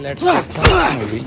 let's watch the movie.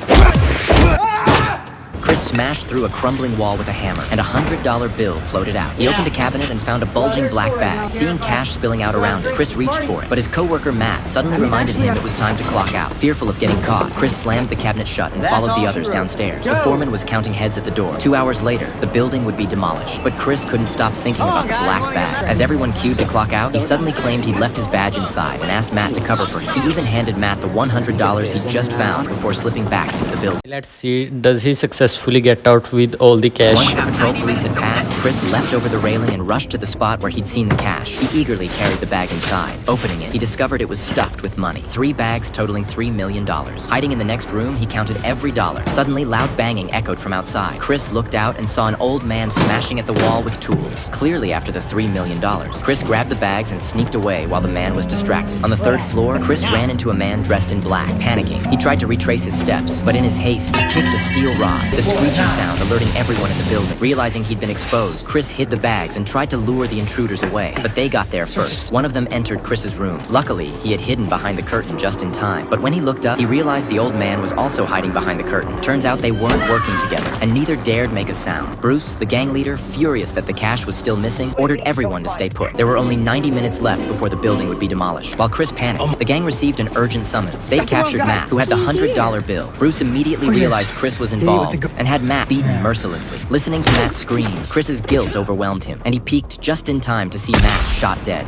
Chris smashed through a crumbling wall with a hammer, and $100 bill floated out. He opened a cabinet and found a bulging black bag. Seeing cash spilling out around it, Chris reached for it, but his co-worker Matt suddenly reminded him it was time to clock out. Fearful of getting caught, Chris slammed the cabinet shut and followed the others downstairs. The foreman was counting heads at the door. 2 hours later, the building would be demolished, but Chris couldn't stop thinking about the black bag. As everyone queued to clock out, he suddenly claimed he'd left his badge inside and asked Matt to cover for him. He even handed Matt the $100 he'd just found before slipping back into the building. Let's see, does he successfully get out with all the cash? Once the patrol police had passed, Chris leapt over the railing and rushed to the spot where he'd seen the cash. He eagerly carried the bag inside. Opening it, he discovered it was stuffed with money. 3 bags totaling $3 million. Hiding in the next room, he counted every dollar. Suddenly, loud banging echoed from outside. Chris looked out and saw an old man smashing at the wall with tools, clearly after the $3 million. Chris grabbed the bags and sneaked away while the man was distracted. On the 3rd floor, Chris ran into a man dressed in black. Panicking, he tried to retrace his steps, but in his haste, he kicked a steel rod. The screeching sound alerting everyone in the building. Realizing he'd been exposed, Chris hid the bags and tried to lure the intruders away, but they got there first. One of them entered Chris's room. Luckily, he had hidden behind the curtain just in time, but when he looked up, he realized the old man was also hiding behind the curtain. Turns out they weren't working together, and neither dared make a sound. Bruce, the gang leader, furious that the cash was still missing, ordered everyone to stay put. There were only 90 minutes left before the building would be demolished. While Chris panicked, the gang received an urgent summons. They captured Matt, who had the $100 bill. Bruce immediately realized Chris was involved and had Matt beaten mercilessly. Listening to Matt's screams, Chris's guilt overwhelmed him, and he peeked just in time to see Matt shot dead.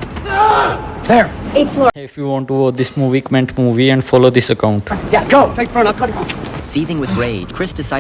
There. 8th floor. If you want to watch this movie, comment movie and follow this account. Yeah, go. Take front. I'll cut it. Seething with rage, Chris decided